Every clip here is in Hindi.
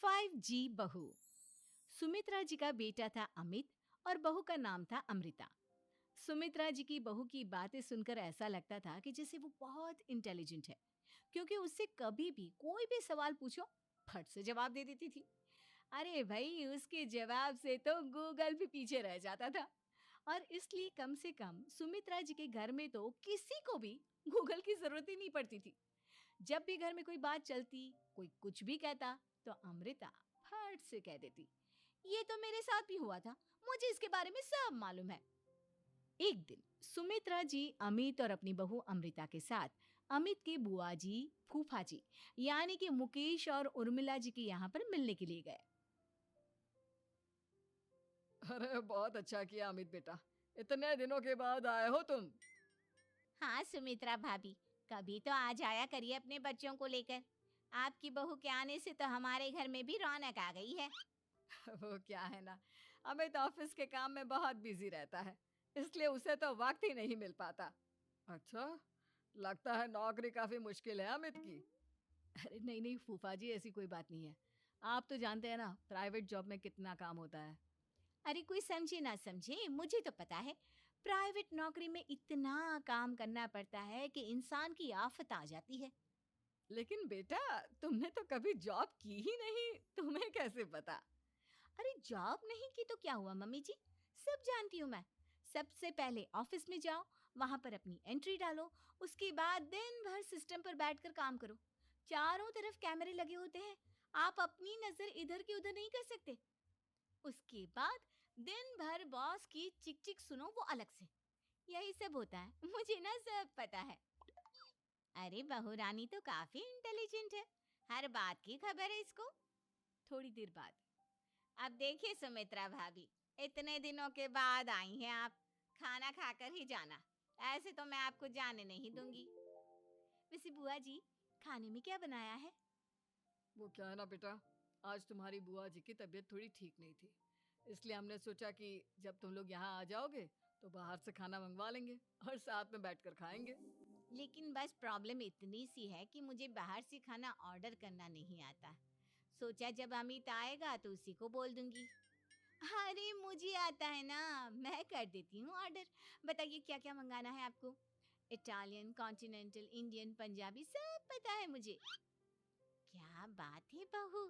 5G बहू। सुमित्रा जी का बेटा था अमित और बहू का नाम था अमृता। सुमित्रा जी की बहू की बातें सुनकर ऐसा लगता था कि जैसे वो बहुत इंटेलिजेंट है, क्योंकि उससे कभी भी कोई भी सवाल पूछो फट से जवाब दे देती थी। अरे भाई, उसके जवाब से तो गूगल भी पीछे रह जाता था। और इसलिए कम से कम सुमित्रा जी के घर में तो किसी को भी गूगल की जरूरत ही नहीं पड़ती थी। जब भी घर में कोई बात चलती, कोई कुछ भी कहता, तो अमृता फट से कह देती, ये तो मेरे साथ भी हुआ था, मुझे इसके बारे में सब मालूम है। एक दिन सुमित्रा जी अमित और अपनी बहू अमृता के साथ अमित के बुआ जी, फूफा जी यानी कि मुकेश और उर्मिला जी के यहाँ पर मिलने के लिए गए। अरे बहुत अच्छा किया अमित बेटा, इतने दिनों के बाद आए हो तुम। हाँ सुमित्रा भाभी, कभी तो आ जाया करिए अपने बच्चों को लेकर। आपकी बहू के आने से तो हमारे घर में भी रौनक आ गई है। वो क्या है ना, अमित ऑफिस के काम में बहुत बिजी रहता है, इसलिए उसे तो वक्त ही नहीं मिल पाता। अच्छा, लगता है नौकरी काफी मुश्किल है अमित की। अरे नहीं नहीं फूफा जी, ऐसी कोई बात नहीं है। आप तो जानते हैं ना प्राइवेट जॉब में कितना काम होता है। अरे कोई समझे ना समझे, मुझे तो पता है। प्राइवेट नौकरी में इतना काम करना पड़ता है कि इंसान की आफत आ जाती है। लेकिन बेटा, तुमने तो कभी जॉब की ही नहीं, तुम्हें कैसे पता? अरे जॉब नहीं की तो क्या हुआ मम्मी जी, सब जानती हूँ मैं। सबसे पहले ऑफिस में जाओ, वहां पर अपनी एंट्री डालो, उसके बाद दिन भर सिस्टम पर बैठकर काम करो। चारों तरफ कैमरे लगे होते हैं, आप अपनी नजर इधर की उधर नहीं कर सकते। उसके बाद दिन भर बॉस की चिक चिक सुनो, वो अलग से। यही सब होता है, मुझे ना सब पता है। अरे बहू रानी तो काफी इंटेलिजेंट है, हर बात की खबर है इसको। थोड़ी देर बाद अब देखिए सुमित्रा भाभी, इतने दिनों के बाद आई हैं आप, खाना खाकर ही जाना, ऐसे तो मैं आपको जाने नहीं दूंगी। वैसे बुआ जी, खाने में क्या बनाया है? वो क्या है ना बेटा, आज तुम्हारी बुआ जी की तबीयत थोड़ी ठीक नहीं थी, इसलिए हमने सोचा कि जब तुम लोग यहाँ आ जाओगे तो बाहर से खाना मंगवा लेंगे और साथ में बैठकर खाएंगे। लेकिन बस प्रॉब्लम इतनी सी है कि मुझे बाहर से खाना ऑर्डर करना नहीं आता। सोचा जब अमित आएगा तो उसी को बोल दूंगी। अरे मुझे आता है ना, मैं कर देती हूँ ऑर्डर। बताइए क्या क्या मंगाना है आपको। इटालियन, कॉन्टिनेंटल, इंडियन, पंजाबी सब पता है मुझे। क्या बात है बहू,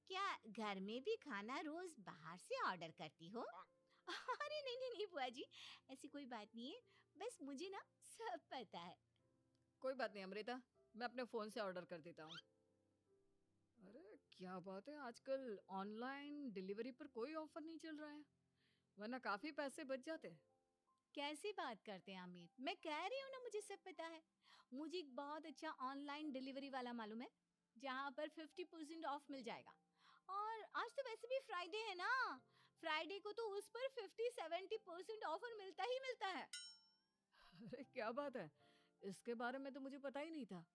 क्या घर में भी खाना रोज बाहर से ऑर्डर करती हो? अरे नहीं नहीं नहीं बुआ जी, ऐसी कोई बात नहीं है, बस मुझे ना सब पता है। कोई बात नहीं अमृता, मैं अपने फोन से ऑर्डर कर देता हूँ। अरे क्या बात है, आजकल ऑनलाइन डिलीवरी पर कोई ऑफर नहीं चल रहा है, वरना काफी पैसे बच जाते। कैसी बात करते हैं अमित, मैं कह रही हूँ ना मुझे सब पता है। मुझे एक बहुत अच्छा ऑनलाइन डिलीवरी वाला मालूम है, जहाँ पर 50% ऑफ मिल जाएगा। और आज तो वैसे भी फ्राइडे है ना, फ्राइडे को तो उस पर 50-70% ऑफर मिलता ही मिलता है। अरे क्या बात है, इसके बारे में तो मुझे पता ही नहीं था।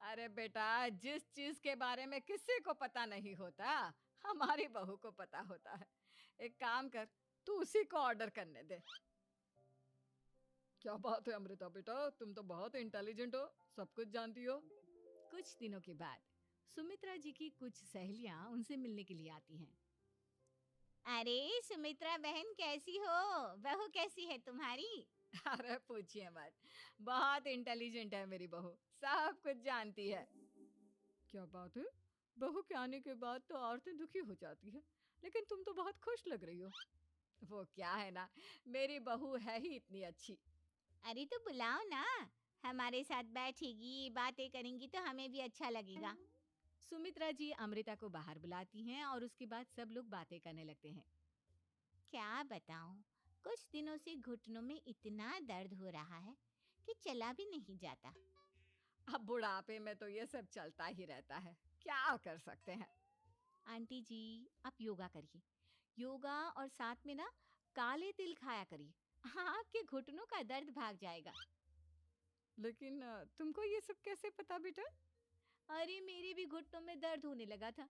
अरे बेटा, जिस चीज के बारे में किसी को पता नहीं होता, हमारी बहू को पता होता है। एक काम कर, तू उसी को ऑर्डर करने दे। क्या बात है अमृता बेटा, तुम तो बहुत इंटेलिजेंट हो, सब कुछ जानती हो। कुछ दिनों के बाद सुमित्रा जी की कुछ सहेलियां उनसे मिलने के लिए आती हैं। अरे सुमित्रा बहन कैसी हो, बहू कैसी है तुम्हारी? अरे पूछिए मत, बहुत इंटेलिजेंट है मेरी बहू, सब कुछ जानती है। क्या बात है, बहू के आने के बाद तो औरतें दुखी हो जाती है, लेकिन तुम तो बहुत खुश लग रही हो। वो क्या है ना, मेरी बहू है ही इतनी अच्छी। अरे तो बुलाओ ना, हमारे साथ बैठेगी, बातें करेंगी तो हमें भी अच्छा लगेगा। सुमित्रा जी अमृता को बाहर बुलाती हैं और उसके बाद सब लोग बातें करने लगते हैं। क्या बताऊं, कुछ दिनों से घुटनों में इतना दर्द हो रहा है कि चला भी नहीं जाता। अब बुढ़ापे में तो ये सब चलता ही रहता है, क्या कर सकते हैं। आंटी जी, आप योगा करिए, योगा और साथ में ना काले तिल खाया करिए, आपके घुटनों का दर्द भाग जाएगा। लेकिन तुमको ये सब कैसे पता बेटा? अरे मेरे भी घुटनों में दर्द होने लगा था,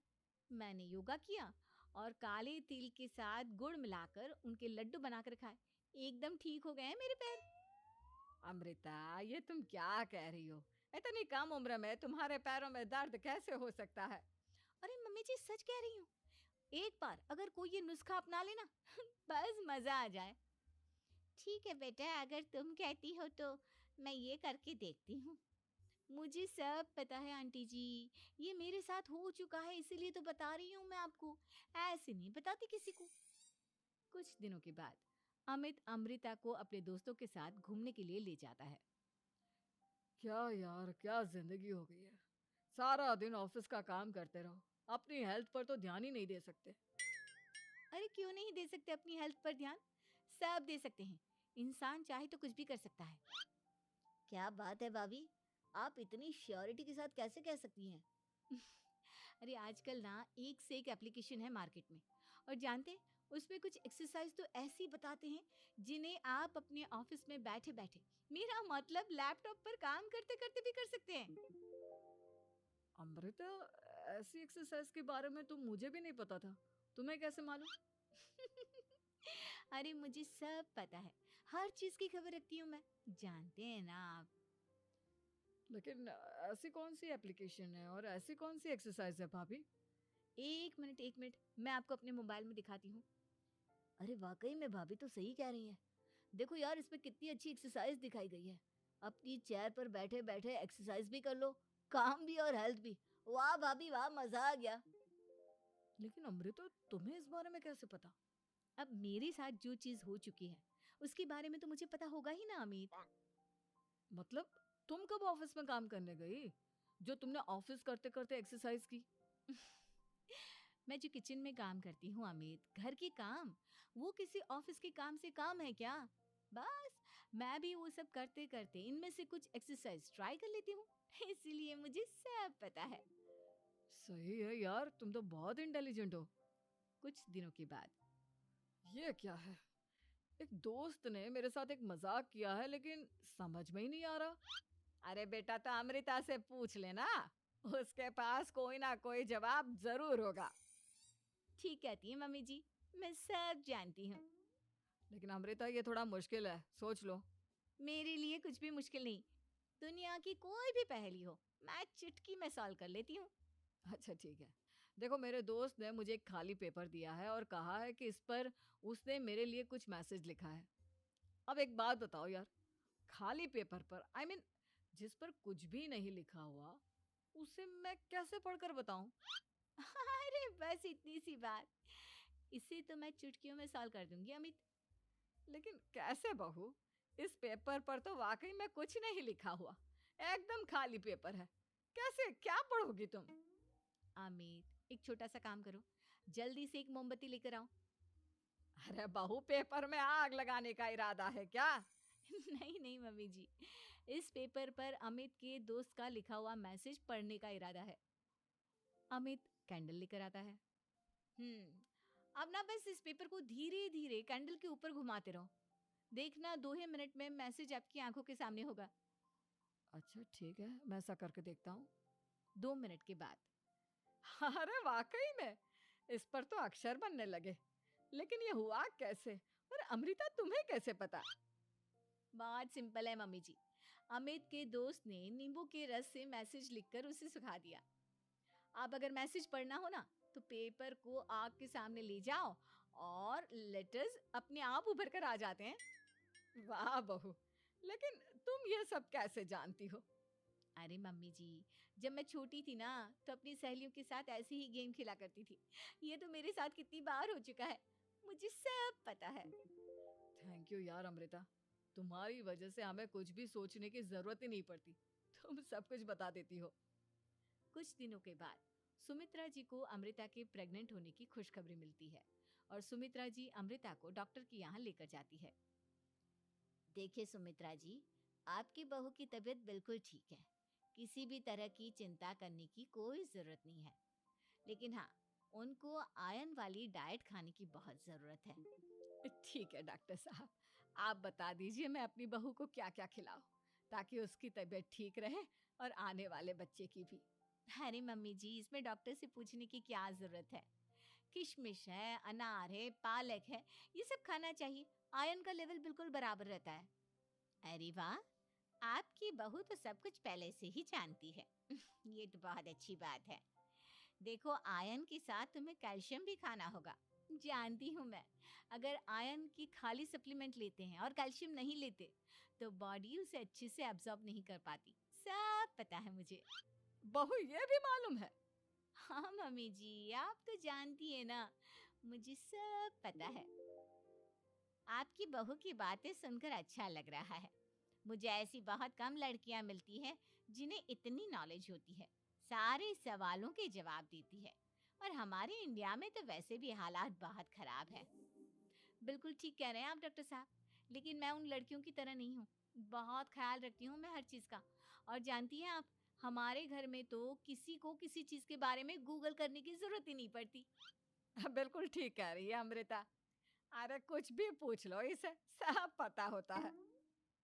मैंने योगा किया और काले तिल के साथ गुड़ मिलाकर उनके लड्डू बनाकर खाए, एकदम ठीक हो गए हैं मेरे पैर। अमृता, ये तुम क्या कह रही हो? इतनी कम उम्र में तुम्हारे पैरों में दर्द कैसे हो सकता है? अरे मम्मी जी सच कह रही हूँ, एक बार अगर कोई ये नुस्खा अपना लेना बस मजा आ जाए। ठीक है बेटा, अगर तुम कहती हो तो मैं ये करके देखती हूँ। मुझे सब पता है आंटी जी, ये मेरे साथ हो चुका है इसीलिए तो बता रही हूँ मैं आपको, ऐसे नहीं बताती किसी को। कुछ दिनों के बाद अमित अमृता को अपने दोस्तों के साथ घूमने के लिए ले जाता है। क्या यार, क्या जिंदगी हो गई है। सारा दिन ऑफिस का काम करते रहो, अपनी हेल्थ पर तो ध्यान ही नहीं दे सकते। अरे क्यों नहीं दे सकते अपनी हेल्थ पर ध्यान? सब दे सकते हैं। इंसान चाहे तो कुछ भी कर सकता है। क्या बात है भाभी, आप इतनी श्योरिटी के साथ कैसे कह सकती हैं? अरे आजकल ना एक से एक एप्लीकेशन है मार्केट में, और जानते हैं उसमें कुछ एक्सरसाइज तो ऐसी बताते हैं जिन्हें आप अपने ऑफिस में बैठे बैठे, मेरा मतलब लैपटॉप पर काम करते करते भी कर सकते हैं। अमृता, ऐसी एक्सरसाइज के बारे में तो मुझे भी नहीं पता था। तुम्हें कैसे मालूम? अरे मुझे सब पता है, हर चीज की खबर रखती हूँ मैं, जानते हैं ना आप। लेकिन ऐसी कौन सी एप्लीकेशन है और ऐसी कौन सी एक्सरसाइज है भाभी? एक मिनट, मैं आपको अपने मोबाइल में दिखाती हूँ। अरे वाकई में भाभी तो सही कह रही हैं। देखो यार, इसमें कितनी अच्छी एक्सरसाइज दिखाई गई है। अपनी चेयर पर बैठे बैठे एक्सरसाइज भी कर लो, काम भी और हेल्थ भी। वाह भाभी वाह, मजा आ गया। लेकिन अमृता, तुम्हें इस बारे में कैसे पता? अब मेरे साथ जो चीज हो चुकी है उसके बारे में तो मुझे पता होगा ही ना अमित। मतलब तुम कब ऑफिस में काम करने गई जो तुमने ऑफिस करते करते एक्सरसाइज की? मैं जो किचन में काम करती हूँ अमित, घर के काम, वो किसी ऑफिस के काम से काम है क्या? बस मैं भी वो सब करते करते इनमें से कुछ एक्सरसाइज ट्राई कर लेती हूँ इसीलिए मुझे सब पता है। सही है यार, तुम तो बहुत इंटेलिजेंट हो। कुछ दिनों के बाद ये क्या है? एक दोस्त ने मेरे साथ एक मजाक किया है, लेकिन समझ में ही नहीं आ रहा। अरे बेटा, तो अमृता से पूछ लेना, उसके पास कोई ना कोई जवाब जरूर होगा। ठीक कहती है मम्मी जी, मैं सब जानती हूँ। लेकिन अमृता, ये थोड़ा मुश्किल है, सोच लो। मेरे लिए कुछ भी मुश्किल नहीं, दुनिया की कोई भी पहेली हो मैं चुटकी में सॉल्व कर लेती हूँ। अच्छा ठीक है। देखो, मेरे दोस्त ने मुझे एक खाली पेपर दिया है और कहा है कि इस पर उसने मेरे लिए कुछ मैसेज लिखा है। अब एक बात बताओ यार, खाली पेपर पर, जिस पर कुछ भी नहीं लिखा हुआ, उसे मैं कैसे पढ़कर बताऊं? अरे बस इतनी सी बात, इसे तो मैं चुटकियों में सॉल्व कर दूंगी अमित। लेकिन कैसे बहू? इस पेपर पर तो वाकई में कुछ नहीं लिखा हुआ, एकदम खाली पेपर है। कैसे, क्या पढ़ोगी तुम? अमित एक छोटा सा काम करो, जल्दी से एक मोमबत्ती लेकर आओ। अरे बहू, पेपर में आग लगाने का इरादा है क्या? नहीं नहीं मम्मी जी, इस पेपर पर अमित के दोस्त का लिखा हुआ मैसेज पढ़ने का इरादा है। अमित कैंडल लेकर आता है। अब ना बस इस पेपर को धीरे धीरे कैंडल के ऊपर घुमाते रहो, देखना 2 ही मिनट में मैसेज आपकी आंखों के सामने होगा। अच्छा ठीक है, मैं ऐसा करके देखता हूँ। 2 मिनट के बाद अरे वाकई में इस पर तो अक्षर बनने लगे। लेकिन ये हुआ कैसे? और अमृता, तुम्हें कैसे पता? बात सिंपल है मम्मी जी, अमित के दोस्त ने नींबू के रस से मैसेज लिखकर उसे सुखा दिया। अब अगर मैसेज पढ़ना हो ना तो पेपर को आग के सामने ले जाओ और लेटर्स अपने आप उभर कर आ जाते हैं। वाह बहू, लेकिन तुम ये सब कैसे जानती हो? अरे मम्मी जी, जब मैं छोटी थी ना तो अपनी सहेलियों के साथ ऐसे ही गेम खेला करती थी। ये तो मेरे साथ कितनी बार हो चुका है, मुझे सब पता है। थैंक यू यार अमृता, तुम्हारी वजह से हमें कुछ भी सोचने की जरूरत ही नहीं पड़ती। तुम सब कुछ बता देती हो। कुछ दिनों के बाद सुमित्रा जी को अमृता के प्रेग्नेंट होने की खुशखबरी मिलती है और सुमित्रा जी अमृता को डॉक्टर के यहाँ लेकर जाती है। देखिए सुमित्रा जी, आपकी बहू की तबीयत बिल्कुल ठीक है, किसी भी तरह की चिंता करने की कोई जरूरत नहीं है। लेकिन हाँ, उनको आयरन वाली डाइट खाने की बहुत जरूरत है। ठीक है डॉक्टर साहब, आप बता दीजिए मैं अपनी बहू को क्या क्या खिलाऊं ताकि उसकी तबीयत ठीक रहे और आने वाले बच्चे की भी। अरे मम्मी जी, इसमें डॉक्टर से पूछने की क्या जरूरत है? किशमिश है, अनार है, पालक है, ये सब खाना चाहिए, आयरन का लेवल बिल्कुल बराबर रहता है। अरे वाह, आपकी बहू तो सब कुछ पहले से ही जानती है ये तो बहुत अच्छी बात है। देखो, आयरन के साथ तुम्हें कैल्शियम भी खाना होगा। जानती हूँ मैं। अगर आयरन की खाली सप्लीमेंट लेते हैं और कैल्शियम नहीं लेते, तो बॉडी उसे अच्छे से एब्जॉर्ब नहीं कर पाती। सब पता है मुझे। बहू ये भी मालूम है? हाँ मम्मी जी, आप तो जानती है ना, मुझे सब पता है। आपकी बहू की बातें सुनकर अच्छा लग रहा है। मुझे ऐसी बहुत कम लड़कियां मिलती हैं जिन्हें इतनी नॉलेज होती है, सारे सवालों के जवाब देती है। और हमारे इंडिया में तो वैसे भी हालात बहुत खराब है। बिल्कुल ठीक कह रहे हैं आप डॉक्टर साहब, लेकिन मैं उन लड़कियों की तरह नहीं हूँ। बहुत ख्याल रखती हूँ मैं हर चीज़ का। और जानती हैं आप, हमारे घर में तो किसी को किसी चीज़ के बारे में गूगल करने की ज़रूरत ही नहीं पड़ती। बिल्कुल ठीक कह रही है अमृता। अरे कुछ भी पूछ लो इसे, सब पता होता है।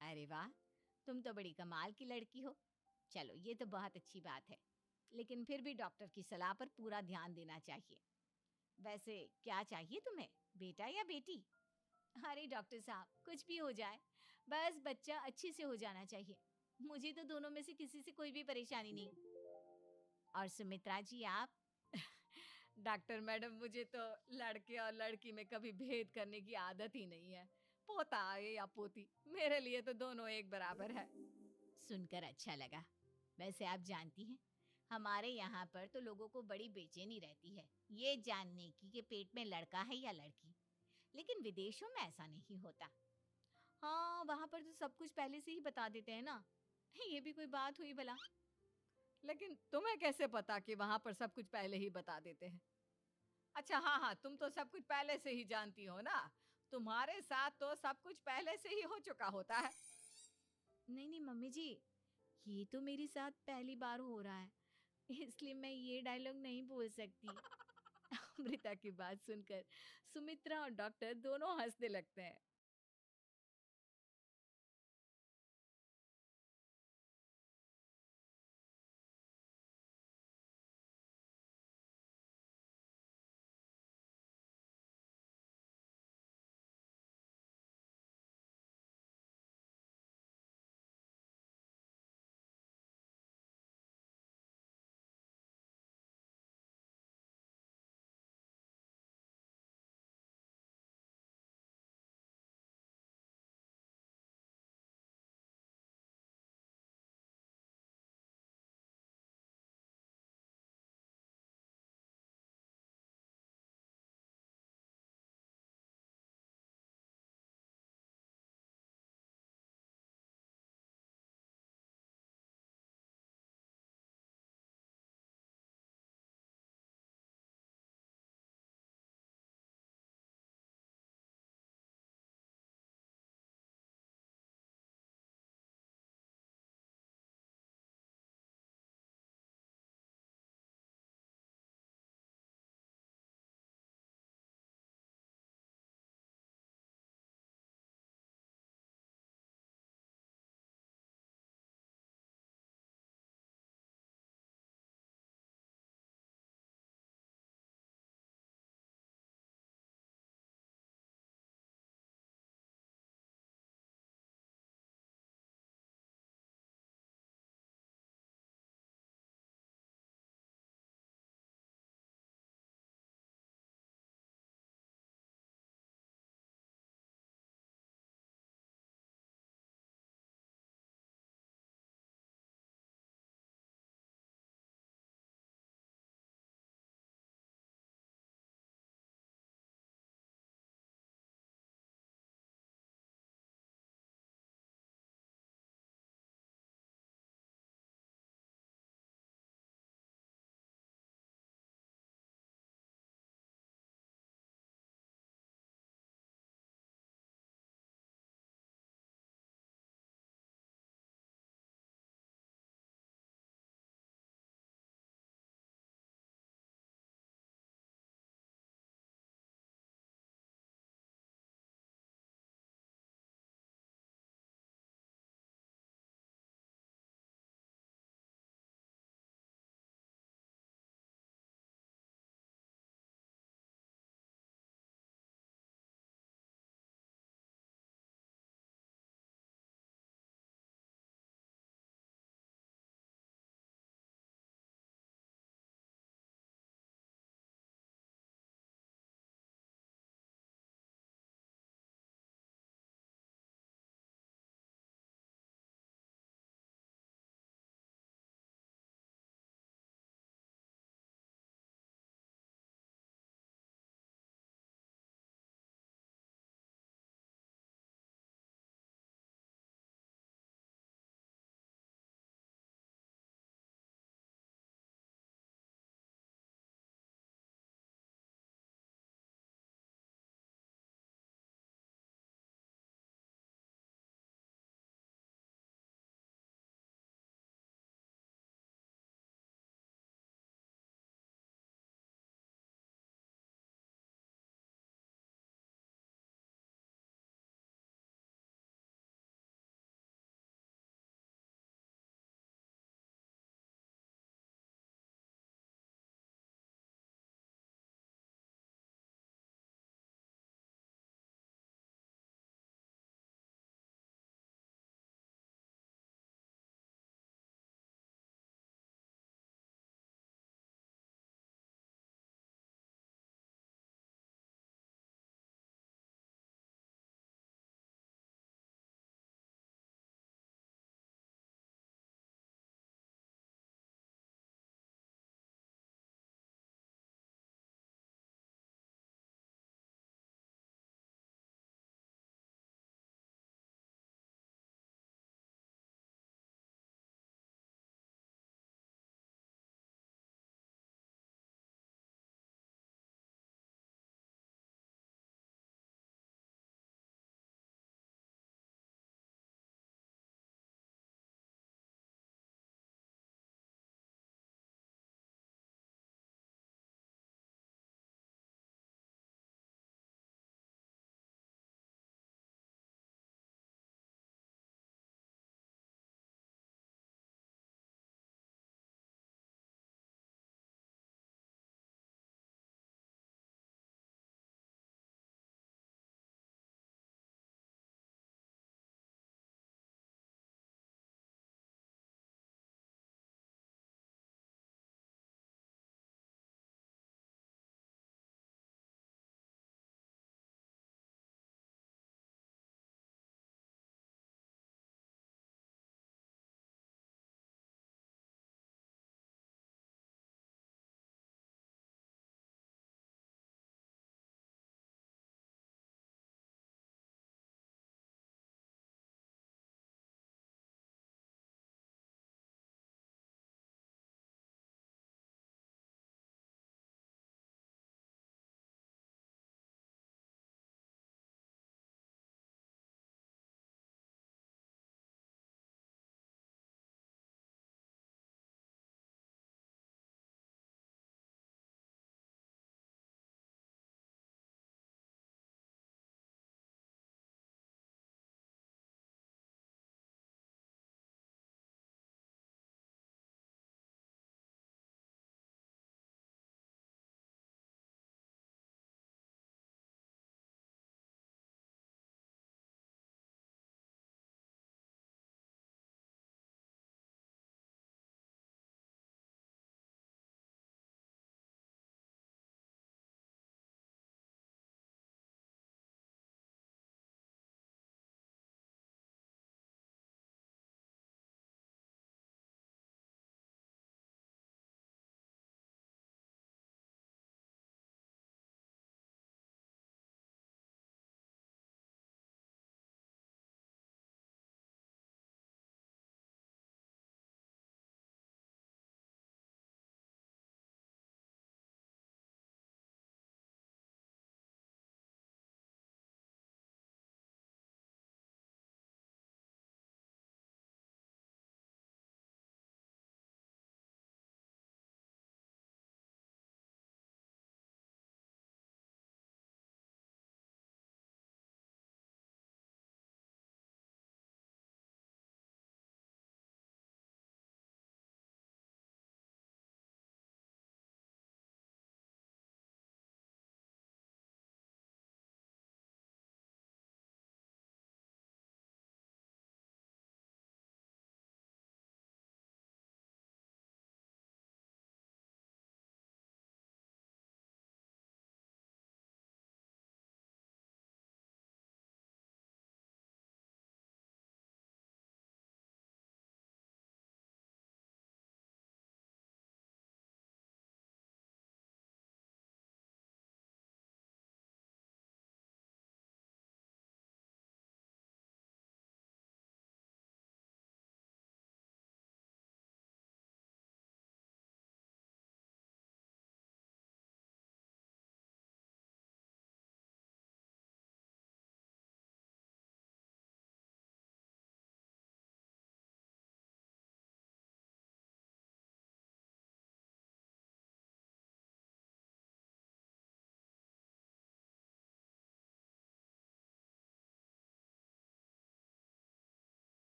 अरे वाह, तुम तो बड़ी कमाल की लड़की हो। चलो, ये तो बहुत अच्छी बात है, लेकिन फिर भी डॉक्टर की सलाह पर पूरा ध्यान देना चाहिए। वैसे क्या चाहिए तुम्हें, बेटा या बेटी? अरे डॉक्टर साहब, कुछ भी हो जाए, बस बच्चा अच्छे से हो जाना चाहिए। मुझे तो दोनों में से किसी से कोई भी परेशानी नहीं। और सुमित्रा जी, आप? डॉक्टर मैडम, मुझे तो लड़के और लड़की में कभी भेद करने की आदत ही नहीं है। पोता आए या पोती, मेरे लिए तो दोनों एक बराबर है। सुनकर अच्छा लगा। वैसे आप जानती हैं, हमारे यहाँ पर तो लोगों को बड़ी बेचैनी रहती है ये जानने की कि पेट में लड़का है या लड़की। लेकिन विदेशों में ऐसा नहीं होता। हाँ, वहाँ पर तो सब कुछ पहले से ही बता देते हैं ना। ये भी कोई बात हुई भला? लेकिन तुम्हें कैसे पता कि वहां पर सब कुछ पहले ही बता देते हैं? अच्छा, हाँ हाँ, तुम तो सब कुछ पहले से ही जानती हो ना। तुम्हारे साथ तो सब कुछ पहले से ही हो चुका होता है। नहीं नहीं मम्मी जी, ये तो मेरे साथ पहली बार हो रहा है, इसलिए मैं ये डायलॉग नहीं बोल सकती। अमृता की बात सुनकर सुमित्रा और डॉक्टर दोनों हंसने लगते हैं।